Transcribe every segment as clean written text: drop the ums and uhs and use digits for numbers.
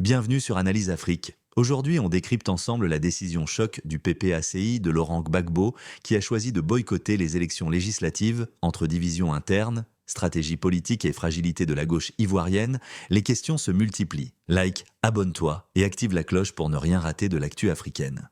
Bienvenue sur Analyse Afrique. Aujourd'hui, on décrypte ensemble la décision choc du PPACI de Laurent Gbagbo qui a choisi de boycotter les élections législatives entre divisions internes, stratégie politique et fragilité de la gauche ivoirienne. Les questions se multiplient. Like, abonne-toi et active la cloche pour ne rien rater de l'actu africaine.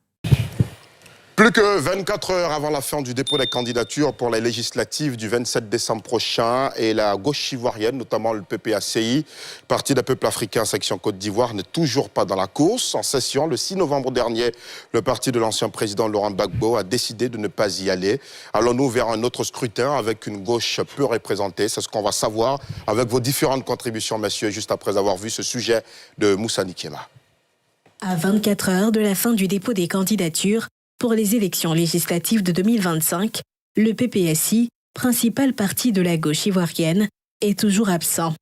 Plus que 24 heures avant la fin du dépôt des candidatures pour les législatives du 27 décembre prochain, et la gauche ivoirienne, notamment le PPACI, Parti des peuples africains section Côte d'Ivoire, n'est toujours pas dans la course. En session, le 6 novembre dernier, le parti de l'ancien président Laurent Gbagbo a décidé de ne pas y aller. Allons-nous vers un autre scrutin avec une gauche peu représentée? C'est ce qu'on va savoir avec vos différentes contributions, messieurs, juste après avoir vu ce sujet de Moussa Nikema. À 24 heures de la fin du dépôt des candidatures, pour les élections législatives de 2025, le PPACI, principal parti de la gauche ivoirienne, est toujours absent.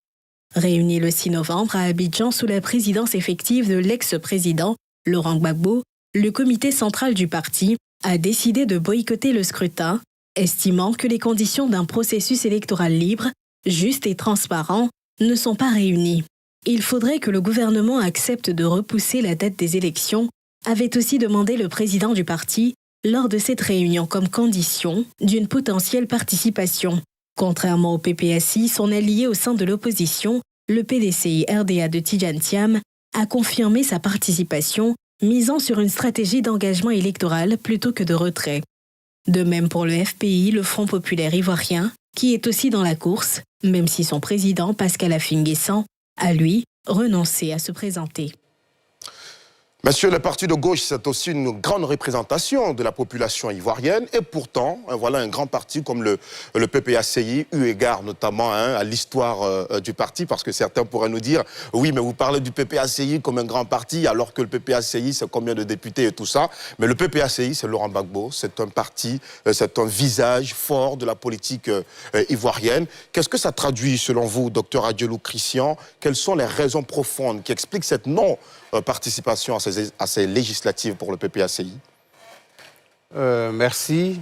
Réuni le 6 novembre à Abidjan sous la présidence effective de l'ex-président Laurent Gbagbo, le comité central du parti a décidé de boycotter le scrutin, estimant que les conditions d'un processus électoral libre, juste et transparent ne sont pas réunies. Il faudrait que le gouvernement accepte de repousser la date des élections, avait aussi demandé le président du parti lors de cette réunion comme condition d'une potentielle participation. Contrairement au PPACI, son allié au sein de l'opposition, le PDCI-RDA de Tidjane Thiam, a confirmé sa participation, misant sur une stratégie d'engagement électoral plutôt que de retrait. De même pour le FPI, le Front populaire ivoirien, qui est aussi dans la course, même si son président, Pascal Affi-N'Guessan, a lui renoncé à se présenter. Monsieur, le parti de gauche, c'est aussi une grande représentation de la population ivoirienne. Et pourtant, voilà un grand parti comme le PPACI, eu égard notamment à l'histoire du parti, parce que certains pourraient nous dire, oui, mais vous parlez du PPACI comme un grand parti, alors que le PPACI, c'est combien de députés et tout ça. Mais le PPACI, c'est Laurent Gbagbo, c'est un parti, c'est un visage fort de la politique ivoirienne. Qu'est-ce que ça traduit, selon vous, docteur Adjelou Christian? Quelles sont les raisons profondes qui expliquent cette non-participation à ces législatives pour le PPACI? Merci.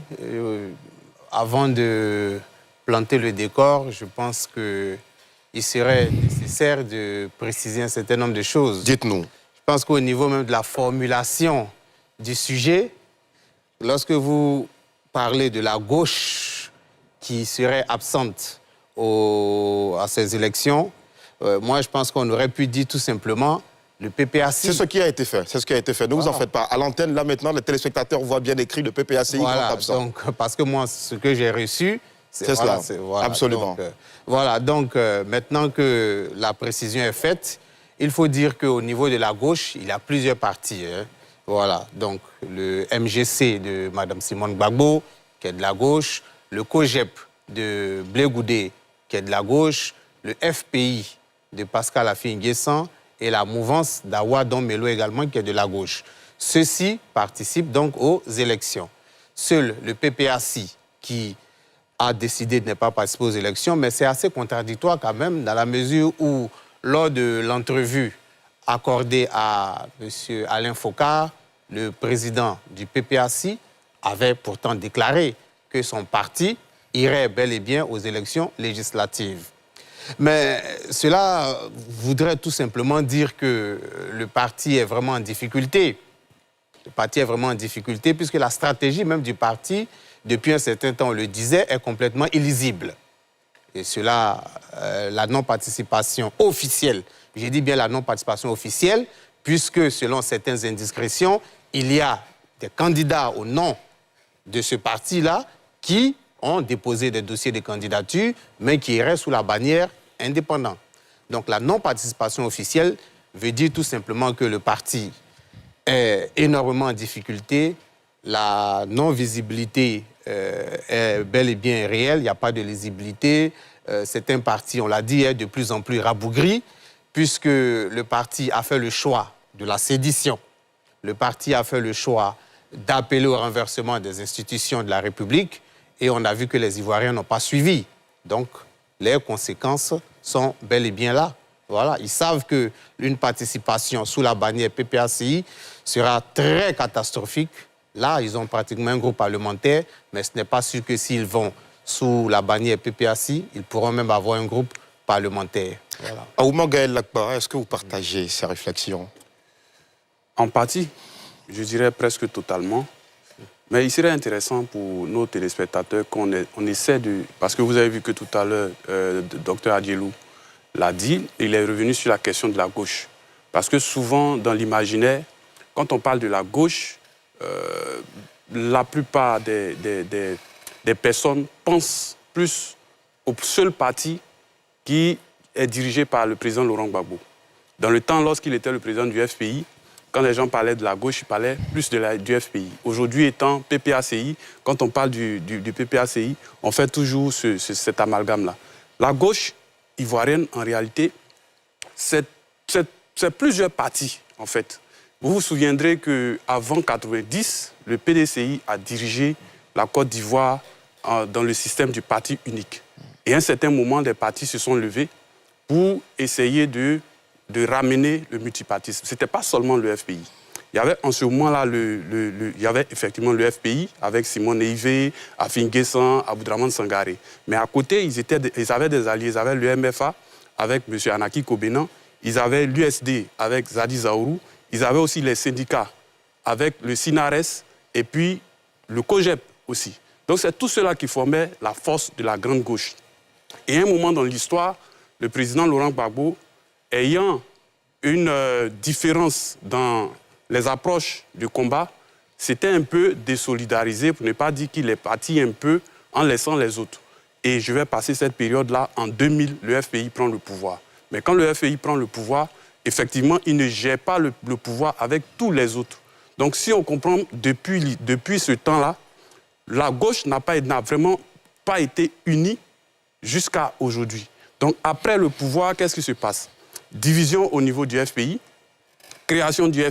Avant de planter le décor, je pense qu'il serait nécessaire de préciser un certain nombre de choses. Dites-nous. Je pense qu'au niveau même de la formulation du sujet, lorsque vous parlez de la gauche qui serait absente à ces élections, moi je pense qu'on aurait pu dire tout simplement le PPACI. C'est ce qui a été fait, c'est ce qui a été fait. Ne vous en faites pas. À l'antenne, là maintenant, les téléspectateurs voient bien écrit le PPACI voilà, absent. Donc, parce que moi, ce que j'ai reçu, c'est voilà, cela, voilà, absolument. Donc, maintenant que la précision est faite, il faut dire qu'au niveau de la gauche, il y a plusieurs partis. Voilà, donc le MGC de Mme Simone Gbagbo, qui est de la gauche, le COGEP de Blé Goudé, qui est de la gauche, le FPI de Pascal Affi-N'Guessan, et la mouvance d'Awa Don-Melo également, qui est de la gauche. Ceux-ci participent donc aux élections. Seul le PPACI qui a décidé de ne pas participer aux élections, mais c'est assez contradictoire quand même, dans la mesure où, lors de l'entrevue accordée à M. Alain Foka, le président du PPACI avait pourtant déclaré que son parti irait bel et bien aux élections législatives. Mais cela voudrait tout simplement dire que le parti est vraiment en difficulté. Le parti est vraiment en difficulté puisque la stratégie même du parti, depuis un certain temps, on le disait, est complètement illisible. Et cela, la non-participation officielle, j'ai dit bien la non-participation officielle, puisque selon certaines indiscrétions, il y a des candidats au nom de ce parti-là qui ont déposé des dossiers de candidature, mais qui iraient sous la bannière indépendant. Donc la non-participation officielle veut dire tout simplement que le parti est énormément en difficulté, la non-visibilité est bel et bien réelle, il n'y a pas de lisibilité. C'est un parti, on l'a dit, est de plus en plus rabougri, puisque le parti a fait le choix de la sédition. Le parti a fait le choix d'appeler au renversement des institutions de la République, et on a vu que les Ivoiriens n'ont pas suivi. Donc, les conséquences sont bel et bien là. Voilà, ils savent qu'une participation sous la bannière PPACI sera très catastrophique. Là, ils ont pratiquement un groupe parlementaire, mais ce n'est pas sûr que s'ils vont sous la bannière PPACI, ils pourront même avoir un groupe parlementaire. Voilà. Aouma Gaël Lakbara, est-ce que vous partagez ces réflexions? En partie, je dirais presque totalement. Mais il serait intéressant pour nos téléspectateurs qu'on essaie de... Parce que vous avez vu que tout à l'heure, le docteur Adjelou l'a dit, il est revenu sur la question de la gauche. Parce que souvent, dans l'imaginaire, quand on parle de la gauche, la plupart des personnes pensent plus au seul parti qui est dirigé par le président Laurent Gbagbo. Dans le temps, lorsqu'il était le président du FPI, quand les gens parlaient de la gauche, ils parlaient plus du FPI. Aujourd'hui étant PPACI, quand on parle du PPACI, on fait toujours cet amalgame-là. La gauche ivoirienne, en réalité, c'est plusieurs partis, en fait. Vous vous souviendrez qu'avant 1990, le PDCI a dirigé la Côte d'Ivoire dans le système du parti unique. Et à un certain moment, des partis se sont levés pour essayer de ramener le multipartisme. Ce n'était pas seulement le FPI. Il y avait en ce moment-là, il y avait effectivement le FPI avec Simon Neivé, Afin Guessan, Aboudraman Sangaré. Mais à côté, ils avaient des alliés. Ils avaient le MFA avec M. Anaki Kobenan. Ils avaient l'USD avec Zadi Zaourou. Ils avaient aussi les syndicats avec le SINARES et puis le COGEP aussi. Donc c'est tout cela qui formait la force de la grande gauche. Et à un moment dans l'histoire, le président Laurent Gbagbo, ayant une différence dans les approches du combat, s'était un peu désolidarisé, pour ne pas dire qu'il est parti un peu en laissant les autres. Et je vais passer cette période-là, en 2000, le FPI prend le pouvoir. Mais quand le FPI prend le pouvoir, effectivement, il ne gère pas le pouvoir avec tous les autres. Donc si on comprend, depuis ce temps-là, la gauche n'a vraiment pas été unie jusqu'à aujourd'hui. Donc après le pouvoir, qu'est-ce qui se passe? Division au niveau du FPI, création du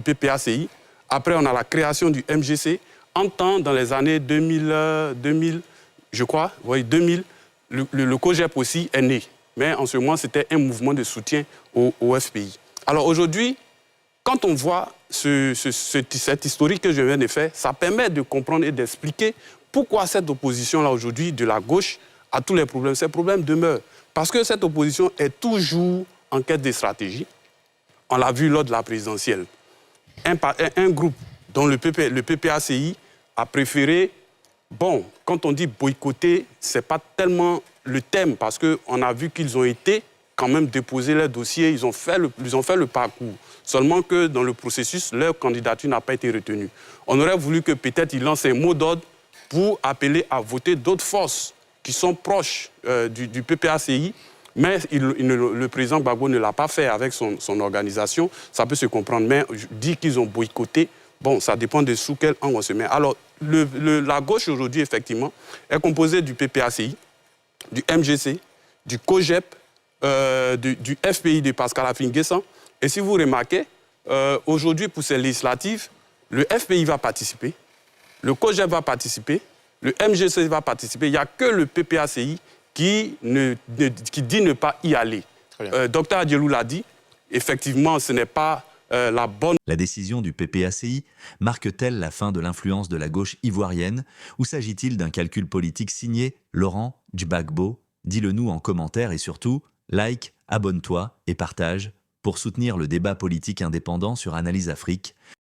PPACI. Après, on a la création du MGC. En temps, dans les années 2000 je crois, oui, 2000, le COGEP aussi est né. Mais en ce moment, c'était un mouvement de soutien au FPI. Alors aujourd'hui, quand on voit cette historique que je viens de faire, ça permet de comprendre et d'expliquer pourquoi cette opposition-là aujourd'hui de la gauche a tous les problèmes. Ces problèmes demeurent. Parce que cette opposition est toujours en quête de stratégie. On l'a vu lors de la présidentielle. Un groupe dont le PPACI a préféré, bon, quand on dit boycotter, ce n'est pas tellement le thème, parce qu'on a vu qu'ils ont été quand même déposer leurs dossiers, ils ont fait le parcours. Seulement que dans le processus, leur candidature n'a pas été retenue. On aurait voulu que peut-être ils lancent un mot d'ordre pour appeler à voter d'autres forces qui sont proches du PPACI, mais le président Gbagbo ne l'a pas fait avec son organisation. Ça peut se comprendre, mais dire qu'ils ont boycotté, bon, ça dépend de sous quel angle on se met. Alors, la gauche aujourd'hui, effectivement, est composée du PPACI, du MGC, du COGEP, du FPI de Pascal Afin Guessan. Et si vous remarquez, aujourd'hui, pour ces législatives, le FPI va participer, le COGEP va participer, le MGC va participer. Il n'y a que le PPACI qui dit ne pas y aller. Docteur Adjelou l'a dit, effectivement, ce n'est pas la bonne... La décision du PPACI marque-t-elle la fin de l'influence de la gauche ivoirienne ou s'agit-il d'un calcul politique signé Laurent Gbagbo? Dis-le nous en commentaire et surtout, like, abonne-toi et partage pour soutenir le débat politique indépendant sur Analyse Afrique.